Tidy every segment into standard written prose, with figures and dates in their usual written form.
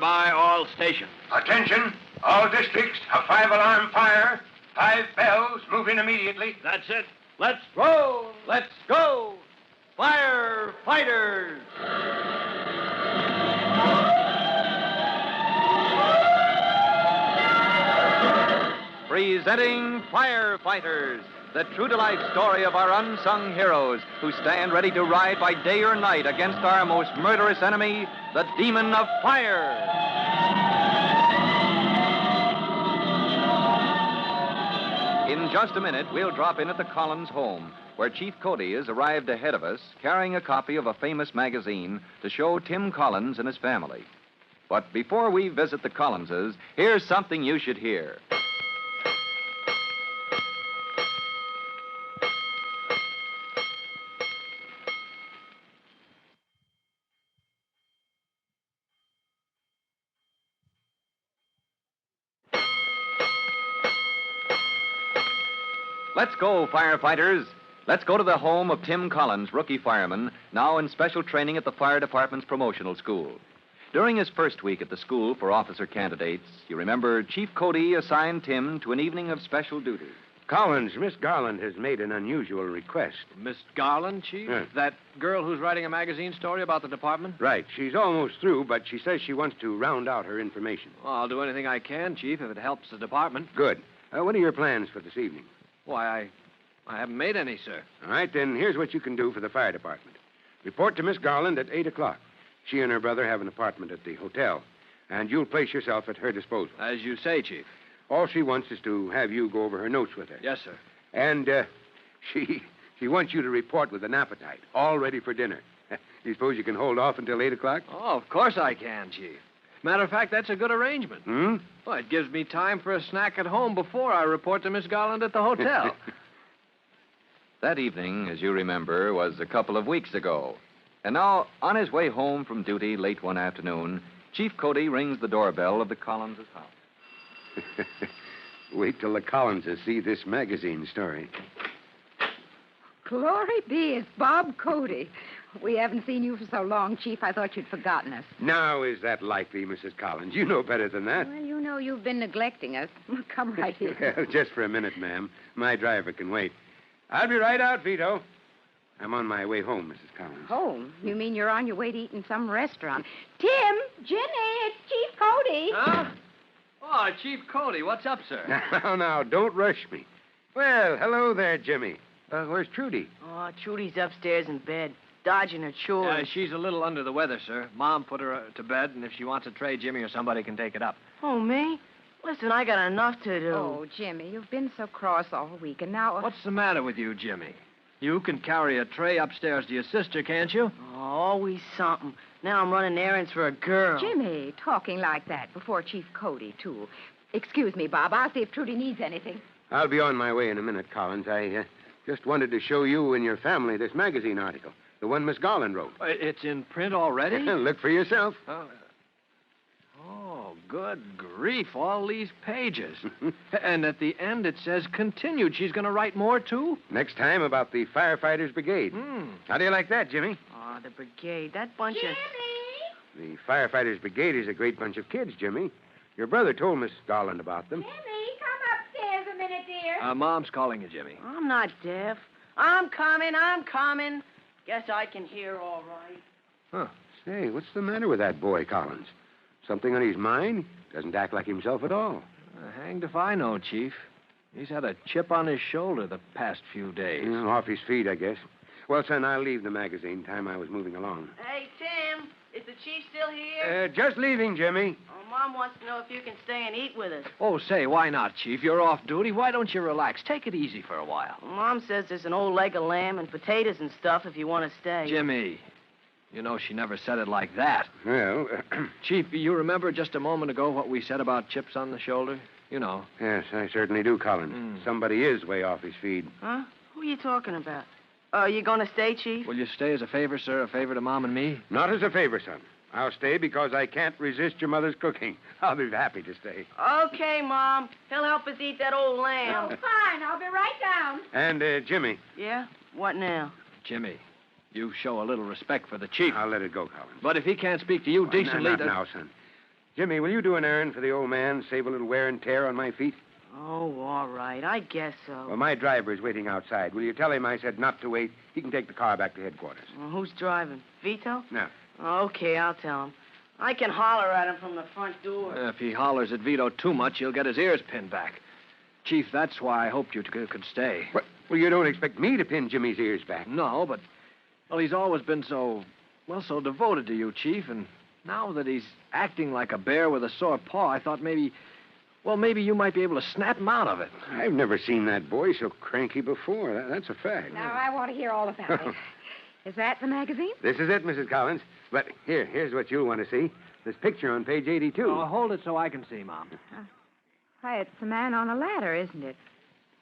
by all stations. Attention, all districts, a 5-alarm fire. 5 bells, move in immediately. That's it. Let's roll. Let's go. Firefighters. Presenting Firefighters, the true-to-life story of our unsung heroes who stand ready to ride by day or night against our most murderous enemy, the demon of fire. In just a minute, we'll drop in at the Collins home, where Chief Cody has arrived ahead of us, carrying a copy of a famous magazine to show Tim Collins and his family. But before we visit the Collinses, here's something you should hear. Let's go, firefighters. Let's go to the home of Tim Collins, rookie fireman, now in special training at the fire department's promotional school. During his first week at the school for officer candidates, you remember Chief Cody assigned Tim to an evening of special duty. Collins, Miss Garland has made an unusual request. Miss Garland, Chief? Yeah. That girl who's writing a magazine story about the department? Right. She's almost through, but she says she wants to round out her information. Well, I'll do anything I can, Chief, if it helps the department. Good. What are your plans for this evening? Why, I haven't made any, sir. All right, then here's what you can do for the fire department. Report to Miss Garland at 8 o'clock. She and her brother have an apartment at the hotel, and you'll place yourself at her disposal. As you say, Chief. All she wants is to have you go over her notes with her. Yes, sir. And she wants you to report with an appetite, all ready for dinner. You suppose you can hold off until 8 o'clock? Oh, of course I can, Chief. Matter of fact, that's a good arrangement. Hmm? Well, it gives me time for a snack at home before I report to Miss Garland at the hotel. That evening, as you remember, was a couple of weeks ago. And now, on his way home from duty late one afternoon, Chief Cody rings the doorbell of the Collins' house. Wait till the Collinses see this magazine story. Glory be, it's Bob Cody. We haven't seen you for so long, Chief, I thought you'd forgotten us. Now, is that likely, Mrs. Collins? You know better than that. Well, you know you've been neglecting us. Come right here. Well, just for a minute, ma'am. My driver can wait. I'll be right out, Vito. I'm on my way home, Mrs. Collins. Home? You mean you're on your way to eat in some restaurant? Tim, Jimmy, it's Chief Cody. Huh? Oh, Chief Cody, what's up, sir? Now, don't rush me. Well, hello there, Jimmy. Where's Trudy? Oh, Trudy's upstairs in bed, dodging her chores. She's a little under the weather, sir. Mom put her to bed, and if she wants a tray, Jimmy or somebody can take it up. Oh, me? Listen, I got enough to do. Oh, Jimmy, you've been so cross all week, and now... What's the matter with you, Jimmy? You can carry a tray upstairs to your sister, can't you? Oh, always something. Now I'm running errands for a girl. Jimmy, talking like that before Chief Cody, too. Excuse me, Bob. I'll see if Trudy needs anything. I'll be on my way in a minute, Collins. I just wanted to show you and your family this magazine article, the one Miss Garland wrote. It's in print already? Look for yourself. Oh, good grief, all these pages. And at the end it says continued. She's going to write more, too? Next time about the Firefighters Brigade. How do you like that, Jimmy? Oh, the brigade, that bunch of... The Firefighters Brigade is a great bunch of kids, Jimmy. Your brother told Miss Garland about them. Jimmy, come upstairs a minute, dear. Mom's calling you, Jimmy. I'm not deaf. I'm coming. Guess I can hear all right. Huh. Say, what's the matter with that boy, Collins? Something on his mind? Doesn't act like himself at all. Hanged if I know, Chief. He's had a chip on his shoulder the past few days. Off his feet, I guess. Well, son, I'll leave the magazine. Time I was moving along. Hey, Tim, is the chief still here? Just leaving, Jimmy. Oh, Mom wants to know if you can stay and eat with us. Oh, say, why not, Chief? You're off duty. Why don't you relax? Take it easy for a while. Well, Mom says there's an old leg of lamb and potatoes and stuff if you want to stay. Jimmy, you know she never said it like that. Well, Chief, you remember just a moment ago what we said about chips on the shoulder? You know. Yes, I certainly do, Collins. Somebody is way off his feed. Huh? Who are you talking about? Oh, you going to stay, Chief? Will you stay as a favor, sir? A favor to Mom and me? Not as a favor, son. I'll stay because I can't resist your mother's cooking. I'll be happy to stay. Okay, Mom. He'll help us eat that old lamb. Oh, fine. I'll be right down. And, Jimmy. Yeah? What now? Jimmy, you show a little respect for the chief. I'll let it go, Collins. But if he can't speak to you decently... Not now, son. Jimmy, will you do an errand for the old man, save a little wear and tear on my feet? Oh, all right. I guess so. Well, my driver is waiting outside. Will you tell him I said not to wait? He can take the car back to headquarters. Well, who's driving? Vito? No. Okay, I'll tell him. I can holler at him from the front door. If he hollers at Vito too much, he'll get his ears pinned back. Chief, that's why I hoped you could stay. What? Well, you don't expect me to pin Jimmy's ears back. No, but, well, he's always been so devoted to you, Chief, and now that he's acting like a bear with a sore paw, I thought maybe you might be able to snap him out of it. I've never seen that boy so cranky before. That's a fact. Now, I want to hear all about it. Is that the magazine? This is it, Mrs. Collins. But here's what you'll want to see. This picture on page 82. Oh, hold it so I can see, Mom. Why, it's a man on a ladder, isn't it?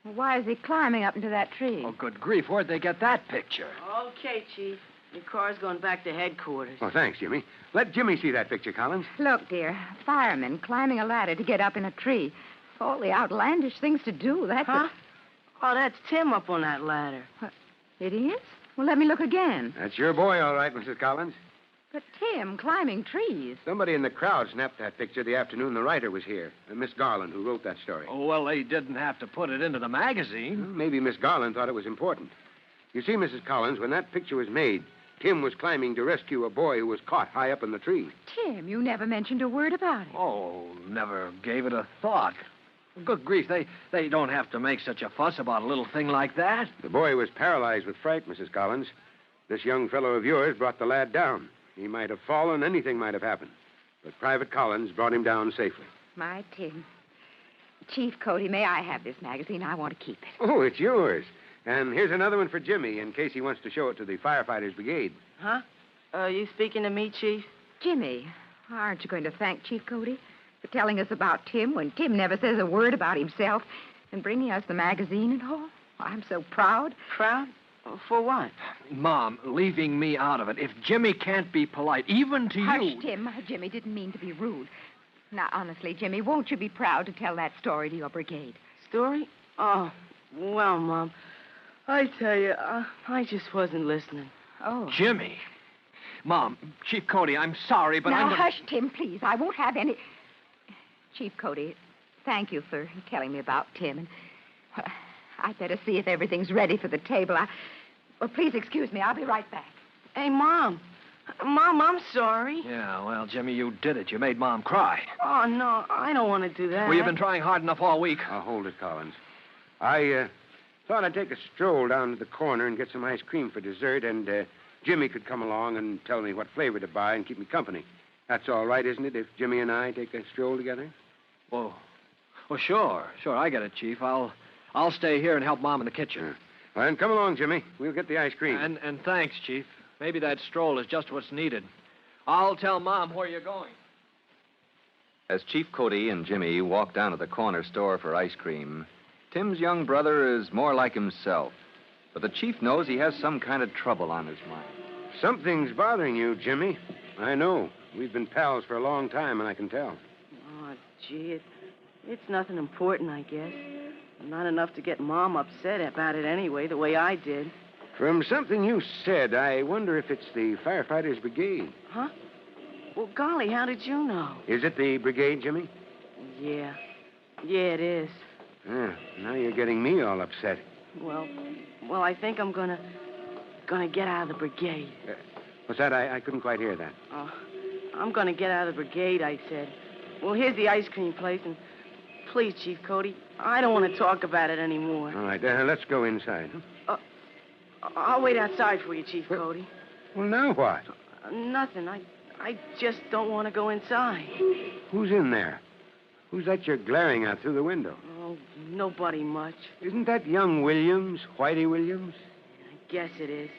Well, why is he climbing up into that tree? Oh, good grief. Where'd they get that picture? Okay, Chief. Your car's going back to headquarters. Oh, thanks, Jimmy. Let Jimmy see that picture, Collins. Look, dear, firemen climbing a ladder to get up in a tree. All the outlandish things to do. That's Huh? Oh, that's Tim up on that ladder. It is? Well, let me look again. That's your boy, all right, Mrs. Collins. But Tim climbing trees. Somebody in the crowd snapped that picture the afternoon the writer was here. Miss Garland, who wrote that story. Oh, well, they didn't have to put it into the magazine. Well, maybe Miss Garland thought it was important. You see, Mrs. Collins, when that picture was made, Tim was climbing to rescue a boy who was caught high up in the tree. Tim, you never mentioned a word about it. Oh, never gave it a thought. Good grief, they don't have to make such a fuss about a little thing like that. The boy was paralyzed with fright, Mrs. Collins. This young fellow of yours brought the lad down. He might have fallen, anything might have happened. But Private Collins brought him down safely. My Tim. Chief Cody, may I have this magazine? I want to keep it. Oh, it's yours. And here's another one for Jimmy in case he wants to show it to the Firefighters Brigade. Huh? You speaking to me, Chief? Jimmy, aren't you going to thank Chief Cody for telling us about Tim when Tim never says a word about himself and bringing us the magazine and all? I'm so proud. Proud? For what? Mom, leaving me out of it. If Jimmy can't be polite, even to Hush, you... Tim. Jimmy didn't mean to be rude. Now, honestly, Jimmy, won't you be proud to tell that story to your brigade? Story? Oh, well, Mom, I tell you, I just wasn't listening. Oh. Jimmy. Mom, Chief Cody, I'm sorry, but now, I'm... hush, Tim, please. I won't have any... Chief Cody, thank you for telling me about Tim. And I'd better see if everything's ready for the table. Well, please excuse me. I'll be right back. Hey, Mom. Mom, I'm sorry. Yeah, well, Jimmy, you did it. You made Mom cry. Oh, no, I don't want to do that. Well, you've been trying hard enough all week. Hold it, Collins. I thought I'd take a stroll down to the corner and get some ice cream for dessert, and Jimmy could come along and tell me what flavor to buy and keep me company. That's all right, isn't it, if Jimmy and I take a stroll together? Well, sure. I get it, Chief. I'll stay here and help Mom in the kitchen. Well, then come along, Jimmy. We'll get the ice cream. And thanks, Chief. Maybe that stroll is just what's needed. I'll tell Mom where you're going. As Chief Cody and Jimmy walk down to the corner store for ice cream, Tim's young brother is more like himself. But the chief knows he has some kind of trouble on his mind. Something's bothering you, Jimmy. I know. We've been pals for a long time, and I can tell. Oh, gee, it's nothing important, I guess. Not enough to get Mom upset about it anyway, the way I did. From something you said, I wonder if it's the Firefighters Brigade. Huh? Well, golly, how did you know? Is it the brigade, Jimmy? Yeah. Yeah, it is. Now you're getting me all upset. Well, I think I'm gonna get out of the brigade. What's that? I couldn't quite hear that. Oh, I'm gonna get out of the brigade, I said. Well, here's the ice cream place, and please, Chief Cody, I don't want to talk about it anymore. All right, let's go inside. Huh? I'll wait outside for you, Chief Cody. Well, now what? Nothing. I just don't want to go inside. Who's in there? Who's that you're glaring at through the window? Oh, nobody much. Isn't that young Williams, Whitey Williams? I guess it is.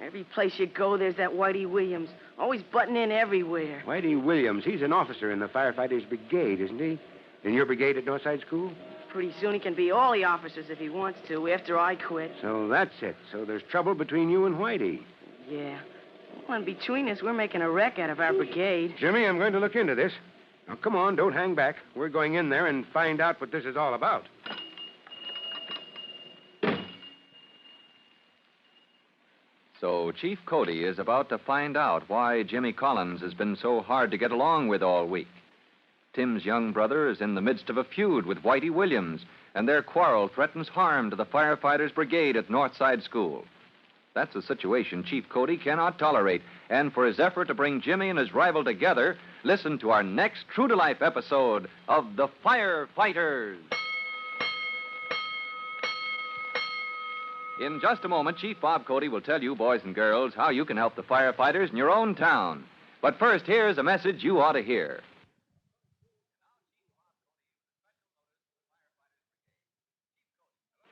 Every place you go, there's that Whitey Williams. Always butting in everywhere. Whitey Williams, he's an officer in the Firefighters Brigade, isn't he? In your brigade at Northside School? Pretty soon he can be all the officers if he wants to, after I quit. So that's it. So there's trouble between you and Whitey. Yeah. Well, and between us, we're making a wreck out of our brigade. Jimmy, I'm going to look into this. Now, come on, don't hang back. We're going in there and find out what this is all about. So Chief Cody is about to find out why Jimmy Collins has been so hard to get along with all week. Tim's young brother is in the midst of a feud with Whitey Williams, and their quarrel threatens harm to the Firefighters Brigade at Northside School. That's a situation Chief Cody cannot tolerate, and for his effort to bring Jimmy and his rival together, listen to our next true-to-life episode of The Firefighters. In just a moment, Chief Bob Cody will tell you, boys and girls, how you can help the firefighters in your own town. But first, here's a message you ought to hear.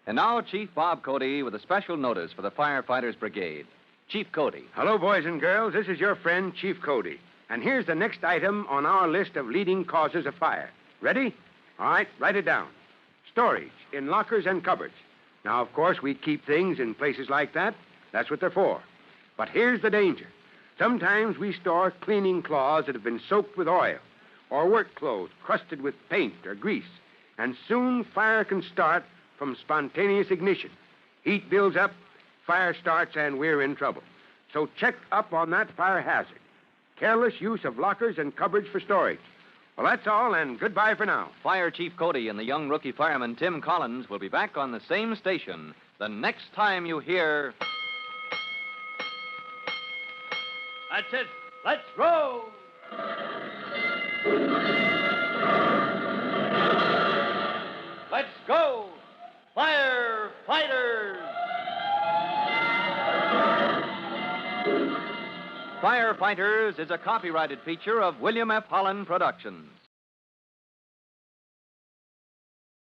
And now, Chief Bob Cody with a special notice for the Firefighters Brigade. Chief Cody. Hello, boys and girls. This is your friend, Chief Cody. And here's the next item on our list of leading causes of fire. Ready? All right, write it down. Storage in lockers and cupboards. Now, of course, we keep things in places like that. That's what they're for. But here's the danger. Sometimes we store cleaning cloths that have been soaked with oil, or work clothes crusted with paint or grease, and soon fire can start from spontaneous ignition. Heat builds up, fire starts, and we're in trouble. So check up on that fire hazard. Careless use of lockers and cupboards for storage. Well, that's all, and goodbye for now. Fire Chief Cody and the young rookie fireman Tim Collins will be back on the same station the next time you hear... That's it. Let's roll! Let's go! Firefighters! Firefighters is a copyrighted feature of William F. Holland Productions.